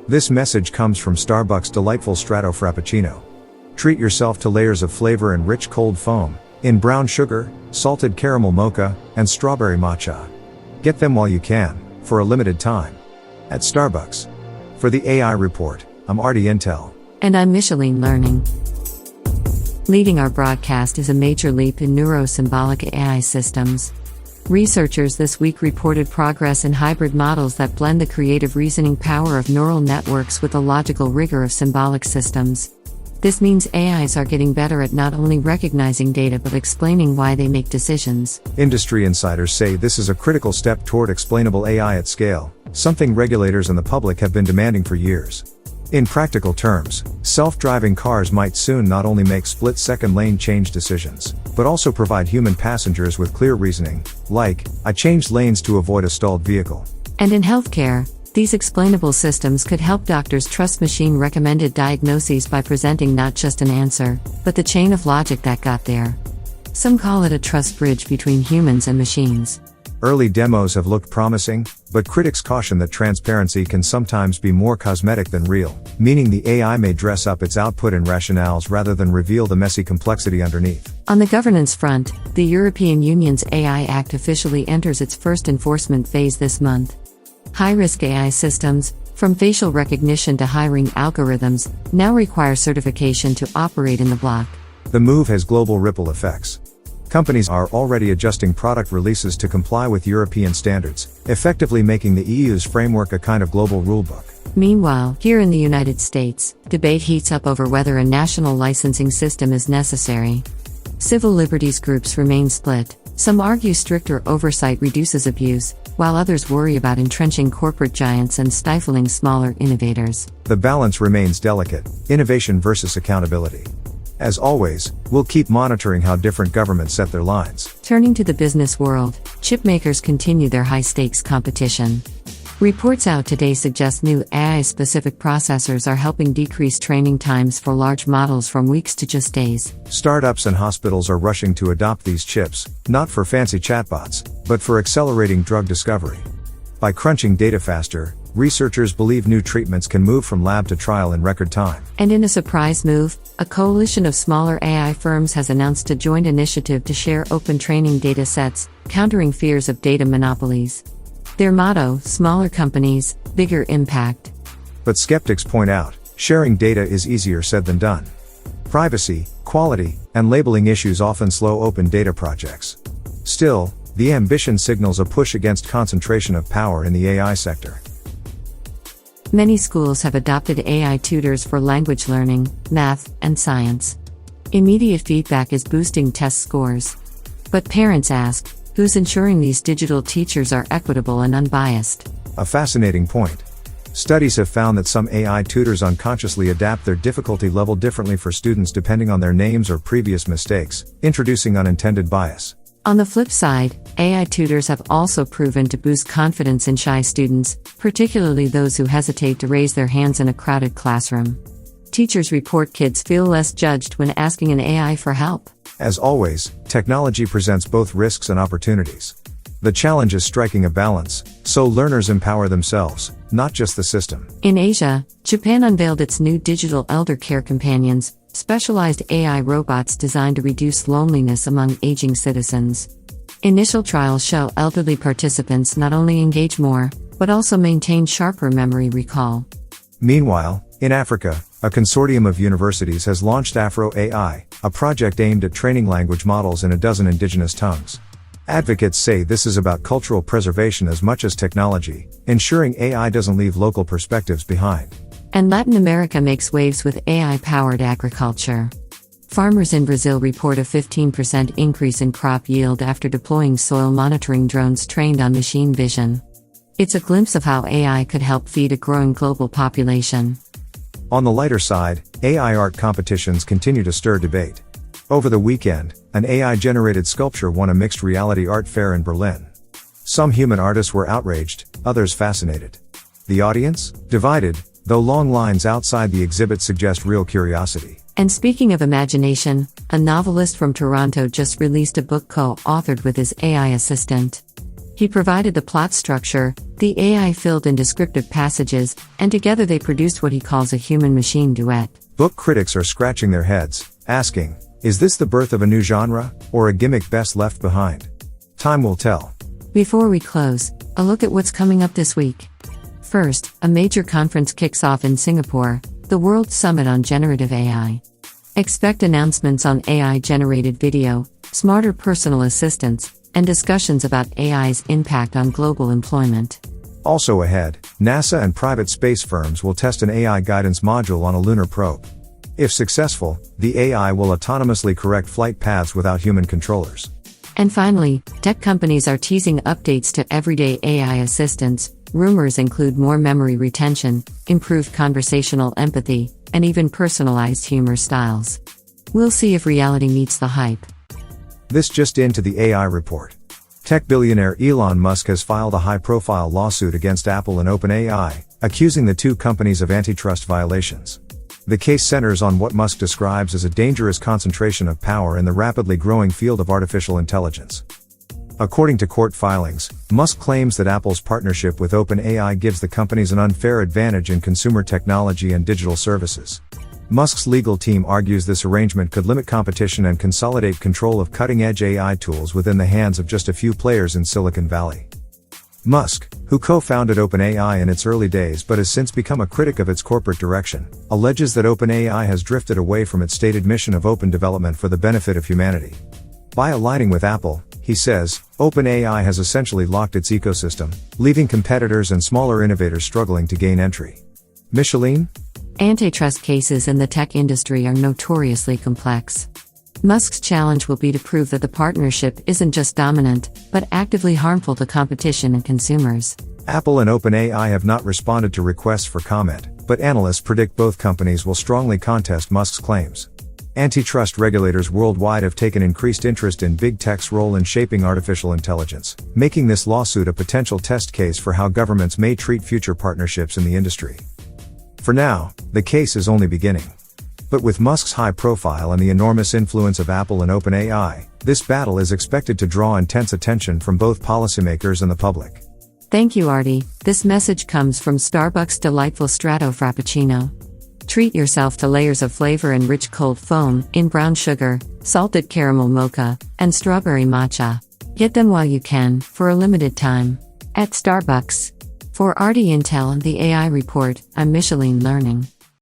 This message comes from Starbucks' delightful Strato Frappuccino. Treat yourself to layers of flavor and rich cold foam, in brown sugar, salted caramel mocha, and strawberry matcha. Get them while you can, for a limited time. At Starbucks. For the AI Report, I'm Artie Intel. And I'm Micheline Learning. Leading our broadcast is a major leap in neuro-symbolic AI systems. Researchers this week reported progress in hybrid models that blend the creative reasoning power of neural networks with the logical rigor of symbolic systems. This means AIs are getting better at not only recognizing data but explaining why they make decisions. Industry insiders say this is a critical step toward explainable AI at scale, something regulators and the public have been demanding for years. In practical terms, self-driving cars might soon not only make split-second lane change decisions, but also provide human passengers with clear reasoning, like, I changed lanes to avoid a stalled vehicle. And in healthcare, these explainable systems could help doctors trust machine-recommended diagnoses by presenting not just an answer, but the chain of logic that got there. Some call it a trust bridge between humans and machines. Early demos have looked promising, but critics caution that transparency can sometimes be more cosmetic than real, meaning the AI may dress up its output and rationales rather than reveal the messy complexity underneath. On the governance front, the European Union's AI Act officially enters its first enforcement phase this month. High-risk AI systems, from facial recognition to hiring algorithms, now require certification to operate in the bloc. The move has global ripple effects. Companies are already adjusting product releases to comply with European standards, effectively making the EU's framework a kind of global rulebook. Meanwhile, here in the United States, debate heats up over whether a national licensing system is necessary. Civil liberties groups remain split. Some argue stricter oversight reduces abuse, while others worry about entrenching corporate giants and stifling smaller innovators. The balance remains delicate: innovation versus accountability. As always, we'll keep monitoring how different governments set their lines. Turning to the business world, chip makers continue their high-stakes competition. Reports out today suggest new AI-specific processors are helping decrease training times for large models from weeks to just days. Startups and hospitals are rushing to adopt these chips, not for fancy chatbots, but for accelerating drug discovery. By crunching data faster, researchers believe new treatments can move from lab to trial in record time. And in a surprise move, a coalition of smaller AI firms has announced a joint initiative to share open training data sets, countering fears of data monopolies. Their motto, smaller companies, bigger impact. But skeptics point out, sharing data is easier said than done. Privacy, quality, and labeling issues often slow open data projects. Still, the ambition signals a push against concentration of power in the AI sector. Many schools have adopted AI tutors for language learning, math, and science. Immediate feedback is boosting test scores. But parents ask, who's ensuring these digital teachers are equitable and unbiased? A fascinating point. Studies have found that some AI tutors unconsciously adapt their difficulty level differently for students depending on their names or previous mistakes, introducing unintended bias. On the flip side, AI tutors have also proven to boost confidence in shy students, particularly those who hesitate to raise their hands in a crowded classroom. Teachers report kids feel less judged when asking an AI for help. As always, technology presents both risks and opportunities. The challenge is striking a balance, so learners empower themselves, not just the system. In Asia, Japan unveiled its new digital elder care companions, specialized AI robots designed to reduce loneliness among aging citizens. Initial trials show elderly participants not only engage more, but also maintain sharper memory recall. Meanwhile, in Africa, a consortium of universities has launched Afro AI, a project aimed at training language models in a dozen indigenous tongues. Advocates say this is about cultural preservation as much as technology, ensuring AI doesn't leave local perspectives behind. And Latin America makes waves with AI-powered agriculture. Farmers in Brazil report a 15% increase in crop yield after deploying soil monitoring drones trained on machine vision. It's a glimpse of how AI could help feed a growing global population. On the lighter side, AI art competitions continue to stir debate. Over the weekend, an AI-generated sculpture won a mixed reality art fair in Berlin. Some human artists were outraged, others fascinated. The audience? Divided, though long lines outside the exhibit suggest real curiosity. And speaking of imagination, a novelist from Toronto just released a book co-authored with his AI assistant. He provided the plot structure, the AI filled in descriptive passages, and together they produced what he calls a human-machine duet. Book critics are scratching their heads, asking, is this the birth of a new genre, or a gimmick best left behind? Time will tell. Before we close, a look at what's coming up this week. First, a major conference kicks off in Singapore, the World Summit on Generative AI. Expect announcements on AI-generated video, smarter personal assistants, and discussions about AI's impact on global employment. Also ahead, NASA and private space firms will test an AI guidance module on a lunar probe. If successful, the AI will autonomously correct flight paths without human controllers. And finally, tech companies are teasing updates to everyday AI assistants. Rumors include more memory retention, improved conversational empathy, and even personalized humor styles. We'll see if reality meets the hype. This just into the AI report. Tech billionaire Elon Musk has filed a high-profile lawsuit against Apple and OpenAI, accusing the two companies of antitrust violations. The case centers on what Musk describes as a dangerous concentration of power in the rapidly growing field of artificial intelligence. According to court filings, Musk claims that Apple's partnership with OpenAI gives the companies an unfair advantage in consumer technology and digital services. Musk's legal team argues this arrangement could limit competition and consolidate control of cutting-edge AI tools within the hands of just a few players in Silicon Valley. Musk, who co-founded OpenAI in its early days but has since become a critic of its corporate direction, alleges that OpenAI has drifted away from its stated mission of open development for the benefit of humanity. By aligning with Apple, he says, OpenAI has essentially locked its ecosystem, leaving competitors and smaller innovators struggling to gain entry. Micheline? Antitrust cases in the tech industry are notoriously complex. Musk's challenge will be to prove that the partnership isn't just dominant, but actively harmful to competition and consumers. Apple and OpenAI have not responded to requests for comment, but analysts predict both companies will strongly contest Musk's claims. Antitrust regulators worldwide have taken increased interest in big tech's role in shaping artificial intelligence, making this lawsuit a potential test case for how governments may treat future partnerships in the industry. For now, the case is only beginning. But with Musk's high profile and the enormous influence of Apple and OpenAI, this battle is expected to draw intense attention from both policymakers and the public. Thank you, Artie. This message comes from Starbucks' delightful Strato Frappuccino. Treat yourself to layers of flavor and rich cold foam in brown sugar, salted caramel mocha, and strawberry matcha. Get them while you can, for a limited time. At Starbucks. For Artie Intel and the AI Report, I'm Micheline Learning.